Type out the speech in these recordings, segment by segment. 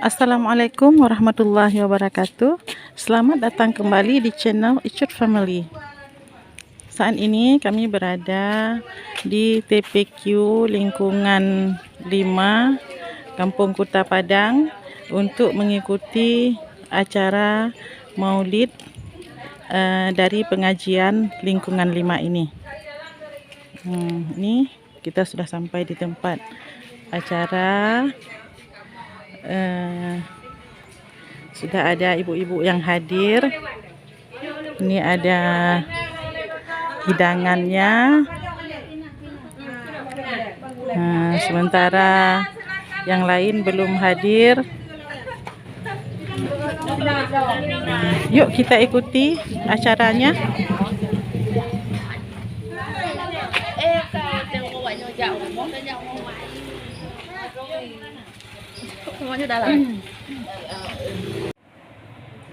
Assalamualaikum warahmatullahi wabarakatuh. Selamat datang kembali di channel Icut Family. Saat ini kami berada di TPQ lingkungan 5 Kampung Kuta Padang untuk mengikuti acara Maulid dari pengajian lingkungan 5 ini. Ini kita sudah sampai di tempat acara. Sudah ada ibu-ibu yang hadir. Ini ada hidangannya. Sementara yang lain belum hadir. Yuk kita ikuti acaranya.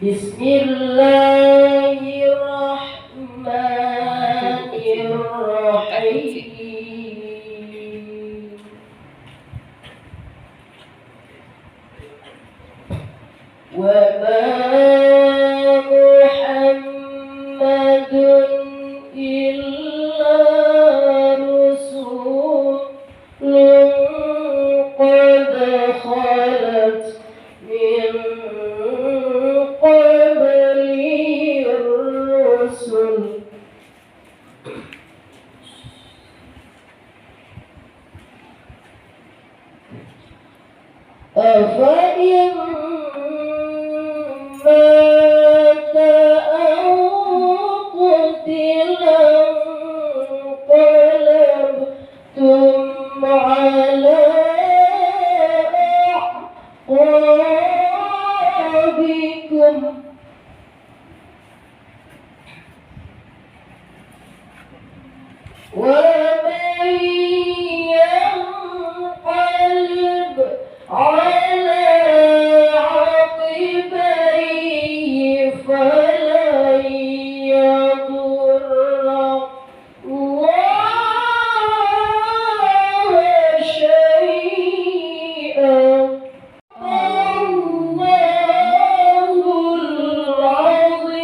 Bismillahirrahmanirrahim. Wa ma Muhammadun illa rasulun qad khalat min qablihi rusul أفإن مات أو قتل انقلبتم على أعقابكم ومن ينقلب على عقبيه فلن يضر الله شيئا الله العظيم.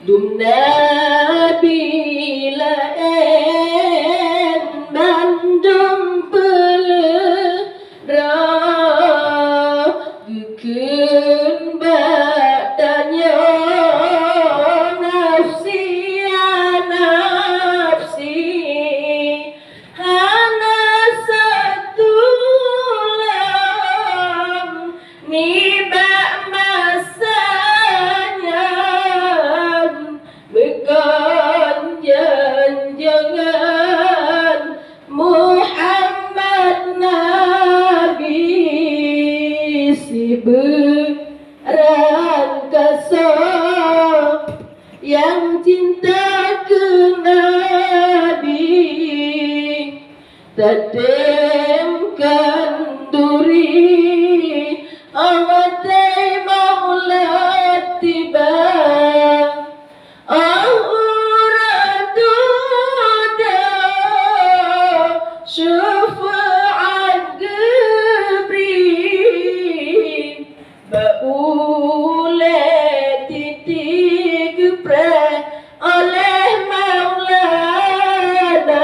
Dum Nabi laen bandung pelera Gekeun badannya nafsi ya nafsi Hana satulam nibak masanya Bukan jangan Muhammad Nabi si beran kasar yang cinta ke Nabi tademkan duri awatai maulat tiba syafaat Jibril baulai titik pre oleh Maulana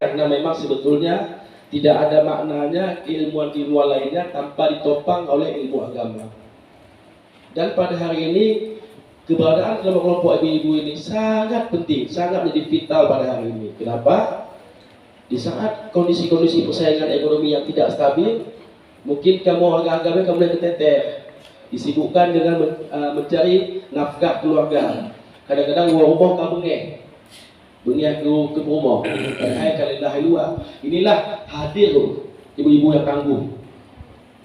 Karena memang sebetulnya tidak ada maknanya ilmuwan-ilmuwan lainnya tanpa ditopang oleh ilmu agama. Dan pada hari ini keberadaan kelompok-kelompok ibu-ibu ini sangat penting, sangat menjadi vital pada hari ini. Kenapa? Di saat kondisi-kondisi persaingan ekonomi yang tidak stabil, mungkin kamu agak-agaknya kamu mulai keteter, disibukkan dengan mencari nafkah keluarga. Kadang-kadang rumah kamu dunia ke rumah, inilah hadir ibu-ibu yang tangguh,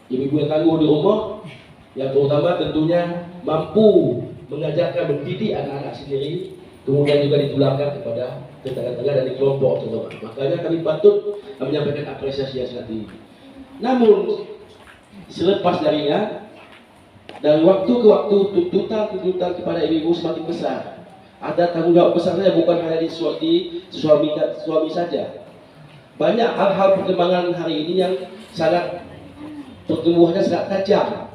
ibu-ibu yang tangguh di rumah, yang terutama tentunya mampu mengajarkan, mendidik anak-anak sendiri, kemudian juga ditularkan kepada tetangga-tetangga dan di kelompok terutama. Makanya kami patut menyampaikan apresiasi yang sangat tinggi. Namun selepas darinya, dari waktu ke waktu tuntutan kepada ibu-ibu semakin besar. Ada tanggung jawab besar saja, bukan hanya di suami saja. Banyak hal-hal perkembangan hari ini yang sangat pertumbuhannya sangat tajam.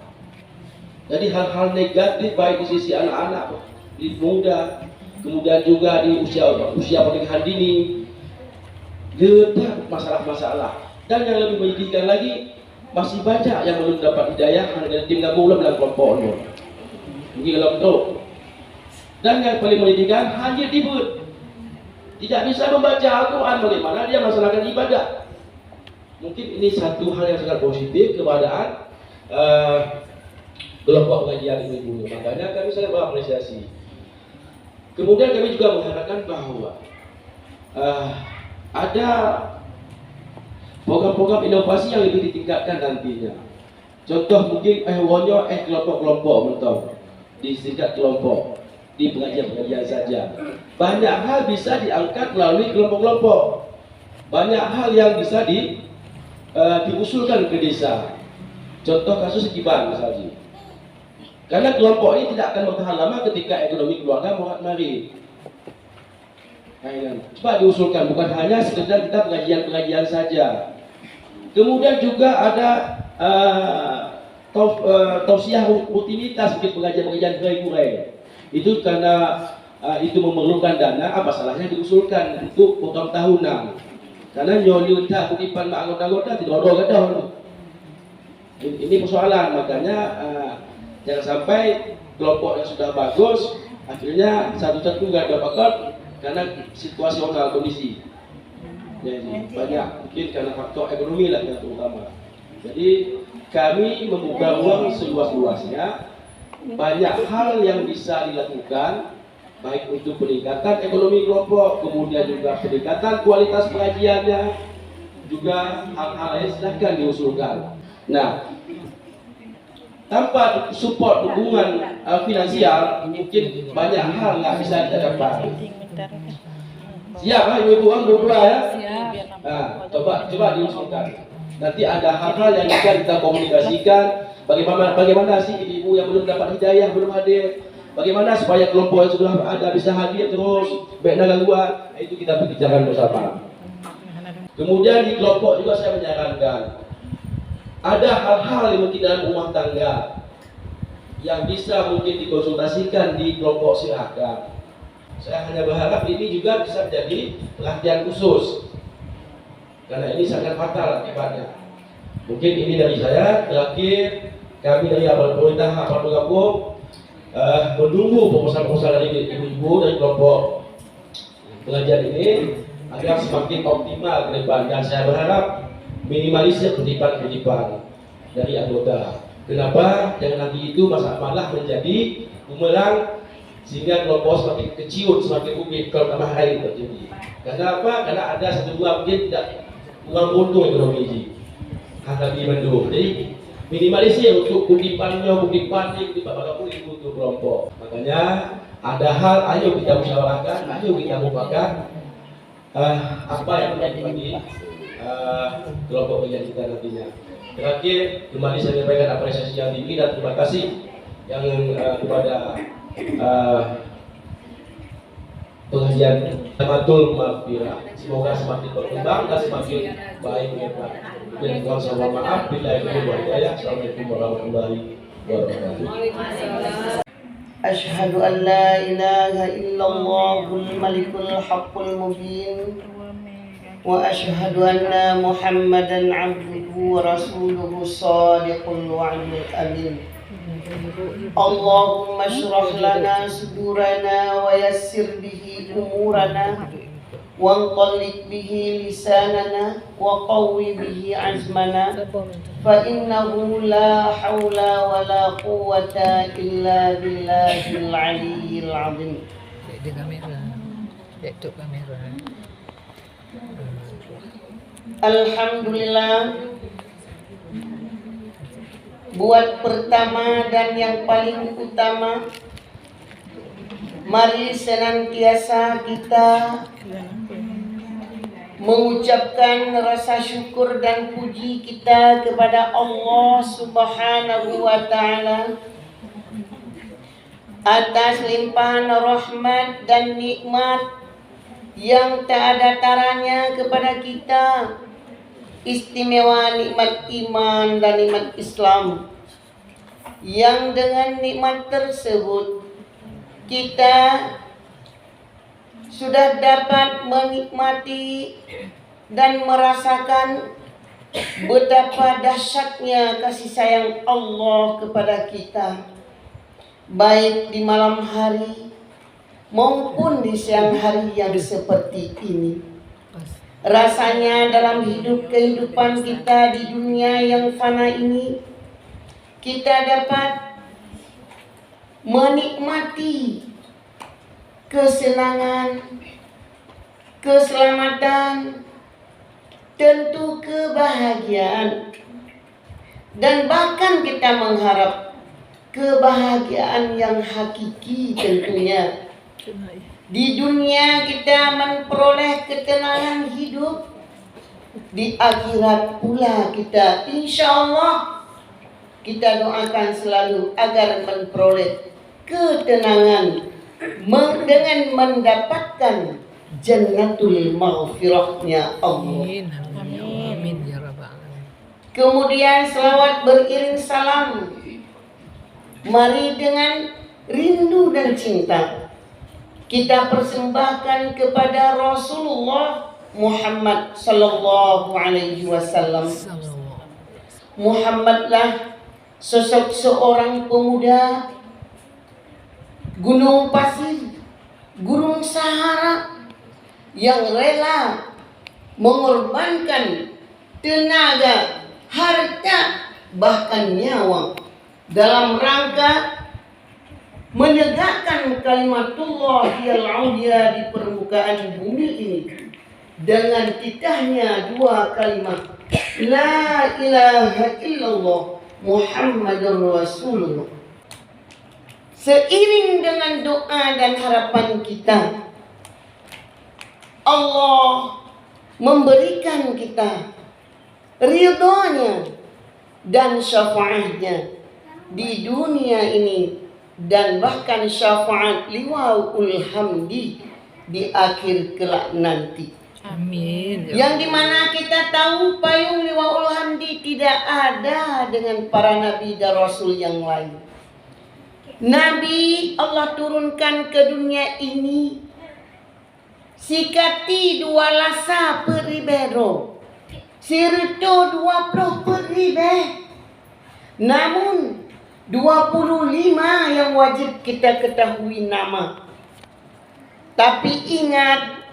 Jadi hal-hal negatif baik di sisi anak-anak, di muda, kemudian juga di usia pernikahan dini, banyak masalah-masalah. Dan yang lebih menyedihkan lagi, masih banyak yang belum dapat hidayah dari tim gabungan dalam kelompoknya. Mungkin kalau betul. Dan yang paling menyedihkan, hanya ribut. Tidak bisa membaca Al-Quran, bagaimana dia melaksanakan ibadah. Mungkin ini satu hal yang sangat positif keberadaan kelompok pengajian ibu-ibu. Makanya kami sangat mengapresiasi. Kemudian kami juga mengharapkan bahwa ada program-program inovasi yang lebih ditingkatkan nantinya. Contoh mungkin kelompok-kelompok mentok di tingkat kelompok, di pengajian-pengajian saja. Banyak hal bisa diangkat melalui kelompok-kelompok. Banyak hal yang bisa diusulkan ke desa. Contoh kasus Kiban misalnya. Karena kelompok ini tidak akan bertahan lama ketika ekonomi keluarga mari. Coba diusulkan, bukan hanya sekedar kita pengajian-pengajian saja. Kemudian juga ada tausiah rutinitas mungkin pengajian-pengajian reguler. Itu karena itu memerlukan dana, apa salahnya diusulkan untuk program tahunan. Karena nyolita kutipan anggota-anggota tidak ada. Ini persoalan, makanya jangan sampai kelompok yang sudah bagus akhirnya satu-satu nggak dapat karena situasional kondisi. Jadi banyak mungkin karena faktor ekonomi lah yang terutama. Jadi kami membuka ruang seluas-luasnya. Banyak hal yang bisa dilakukan baik untuk peningkatan ekonomi kelompok, kemudian juga peningkatan kualitas pengajiannya, juga hal-hal lain silahkan diusulkan. Nah, tanpa support dukungan finansial, mungkin banyak hal nggak bisa kita dapat. Siap lah ibu-ibu kan berdua ya? Nah, coba diusulkan. Nanti ada hal-hal yang bisa kita komunikasikan. Bagaimana sih ibu-ibu yang belum dapat hidayah, belum hadir? Bagaimana supaya kelompok yang sudah ada bisa hadir terus, baik gangguan? Itu kita bicarakan bersama. Kemudian di kelompok juga saya menyarankan ada hal-hal yang mungkin dalam rumah tangga yang bisa mungkin dikonsultasikan di kelompok silahkan. Saya hanya berharap ini juga bisa menjadi perhatian khusus, karena ini sangat fatal akibatnya. Mungkin ini dari saya. Terakhir, kami dari aparat pemerintah, aparat penggabung menunggu proposal-proposal dari ibu-ibu dari kelompok pengajian ini agar semakin optimal ke depan, dan saya berharap minimalisir kutipan-kutipan dari anggota. Kenapa? Jangan nanti itu malah menjadi bumerang sehingga kelompok semakin keciut, semakin rumit kalau tambah hari terjadi. Karena apa? Karena ada satu dua mungkin tidak kurang untung ekonomi ini. Akan dibentuk. Jadi minimalisir untuk kutipan apapun itu untuk kelompok. Makanya ada hal, ayo kita musyawarahkan, ayo kita mufakat apa yang terjadi bagi kelompok pengajian kita nantinya. Terakhir, kembali saya menyampaikan apresiasi yang tinggi dan terima kasih yang kepada pengajian Tamatul Maghfirah. Semoga semakin berkembang dan semakin baik ke depan. Dan mohon maaf bila ini berhidayah. Assalamualaikum warahmatullahi wabarakatuh. أشهد أن لا إله إلا الله الملك الحق المبين وأشهد أن محمدا عبده ورسوله الصادق الوعد الأمين اللهم اشرح لنا صدورنا ويسر به أمورنا وانطلق به لساننا وقوي به عزمنا فإنه لا حول ولا قوة إلا بالله العلي العظيم. Alhamdulillah, buat pertama dan yang paling utama, mari senantiasa kita mengucapkan rasa syukur dan puji kita kepada Allah Subhanahu wa Ta'ala atas limpahan rahmat dan nikmat yang tak ada taranya kepada kita, istimewa nikmat iman dan nikmat Islam, yang dengan nikmat tersebut kita sudah dapat menikmati dan merasakan betapa dahsyatnya kasih sayang Allah kepada kita, baik di malam hari maupun di siang hari yang seperti ini. Rasanya dalam kehidupan kita di dunia yang fana ini, kita dapat menikmati kesenangan, keselamatan, tentu kebahagiaan, dan bahkan kita mengharap kebahagiaan yang hakiki tentunya. Di dunia kita memperoleh ketenangan hidup, di akhirat pula kita insya Allah kita doakan selalu agar memperoleh ketenangan dengan mendapatkan jannatul maghfirahnya Allah. Amin ya rabbal alamin. Kemudian selawat beriring salam, mari dengan rindu dan cinta kita persembahkan kepada Rasulullah Muhammad sallallahu alaihi wasallam. Muhammadlah sosok seorang pemuda gunung pasir, gunung Sahara, yang rela mengorbankan tenaga, harta, bahkan nyawa dalam rangka menegakkan kalimatullah yang ulia di permukaan bumi ini dengan titahnya dua kalimat la ilaha illallah Muhammadur Rasulullah. Seiring dengan doa dan harapan kita, Allah memberikan kita ridhonya dan syafaatnya di dunia ini dan bahkan syafaat liwaul hamdi di akhir kelak nanti. Amin. Yang dimana kita tahu payung liwaul hamdi tidak ada dengan para nabi dan rasul yang lain. Nabi Allah turunkan ke dunia ini sikati 2 lasa peribero, sirto 20 peribe. Namun 25 yang wajib kita ketahui nama. Tapi ingat,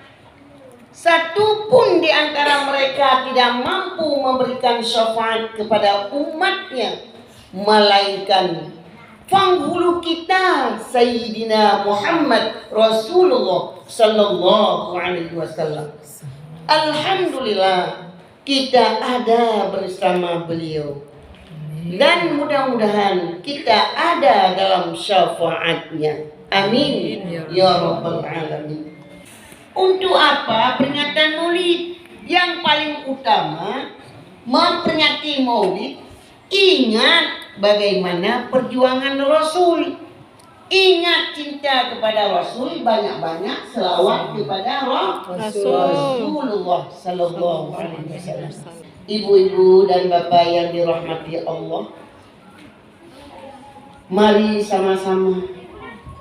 satu pun di antara mereka tidak mampu memberikan syafaat kepada umatnya, melainkan penghulu kita Sayyidina Muhammad Rasulullah Sallallahu Alaihi Wasallam. Alhamdulillah kita ada bersama beliau dan mudah-mudahan kita ada dalam syafaatnya. Amin ya Rabbal Alamin. Untuk apa peringatan Maulid? Yang paling utama memperingati Maulid, ingat bagaimana perjuangan Rasul. Ingat cinta kepada Rasul, banyak-banyak selawat kepada Rasulullah Sallallahu Alaihi Wasallam. Ibu-ibu dan bapak yang dirahmati Allah, mari sama-sama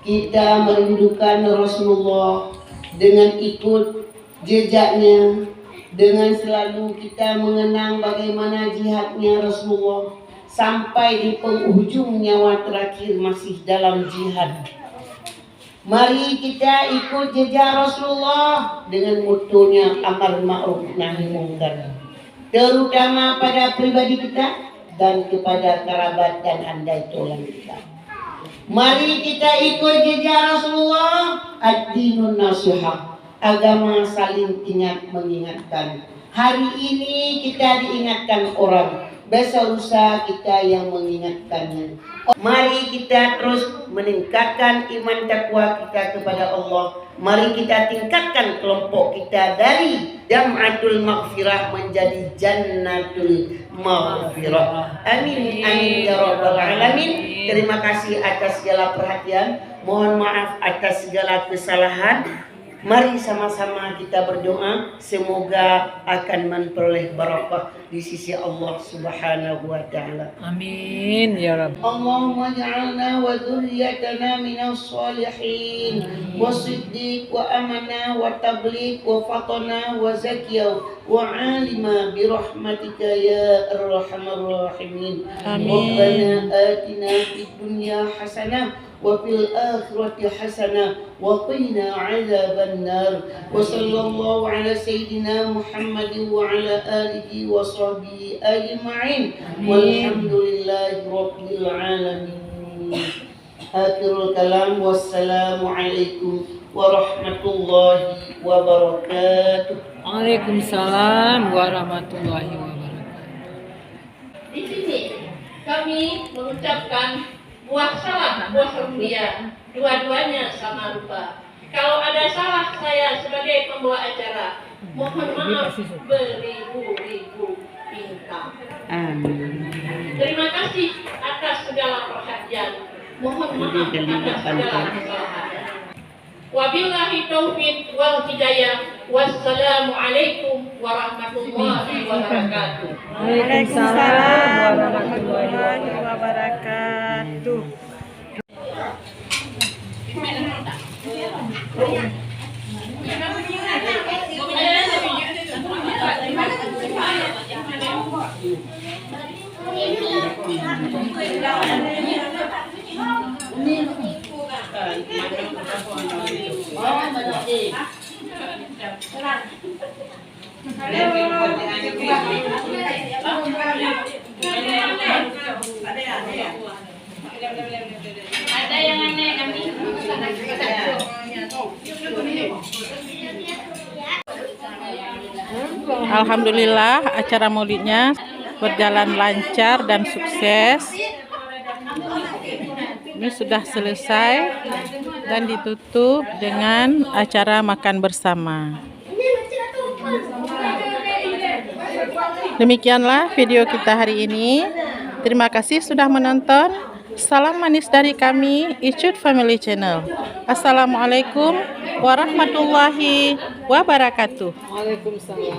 kita merindukan Rasulullah dengan ikut jejaknya, dengan selalu kita mengenang bagaimana jihadnya Rasulullah sampai di penghujung nyawa terakhir masih dalam jihad. Mari kita ikut jejak Rasulullah dengan motonya amar ma'ruf nahi mungkar, terutama pada pribadi kita dan kepada kerabat dan andai tolong kita. Mari kita ikut jejak Rasulullah, ad-dinun nasihah, agama saling ingat mengingatkan. Hari ini kita diingatkan orang, besok lusa kita yang mengingatkannya. Mari kita terus meningkatkan iman takwa kita kepada Allah. Mari kita tingkatkan kelompok kita dari Jam'atul Maghfirah menjadi Jannatul Maghfirah. Amin amin ya rabbal alamin. Terima kasih atas segala perhatian. Mohon maaf atas segala kesalahan. Mari sama-sama kita berdoa semoga akan memperoleh barakah di sisi Allah Subhanahu wa taala. Amin ya Rabb. Allahumma ja'alna wa dhurriyyatana minas salihin wa siddiq wa amana wa tabligh wa fatana wa zakiyah wa alima bi rahmatika ya arhamar rahimin. Amin. Rabbana atina fid dunya hasanah وفي الآخرة حسنة وقنا عذاب النار وصلى الله على سيدنا محمد وعلى آله وصحبه أجمعين والحمد لله رب العالمين. آخر الكلام والسلام عليكم ورحمة الله وبركاته. Waalaikumsalam warahmatullahi wabarakatuh. Di sini kami mengucapkan buah salah, buah rupiah, dua-duanya sama rupa. Kalau ada salah saya sebagai pembawa acara, mohon maaf beribu-ribu bintang. Terima kasih atas segala perhatian. Mohon maaf atas segala kesalahan. Wabillahi taufiq wal hidayah. Wassalamualaikum warahmatullahi wabarakatuh. Waalaikumsalam warahmatullahi wabarakatuh. Ada yang aneh Alhamdulillah acara maulidnya berjalan lancar dan sukses. Ini sudah selesai dan ditutup dengan acara makan bersama. Demikianlah video kita hari ini. Terima kasih sudah menonton. Salam manis dari kami, Icut Family Channel. Assalamualaikum warahmatullahi wabarakatuh. Waalaikumsalam.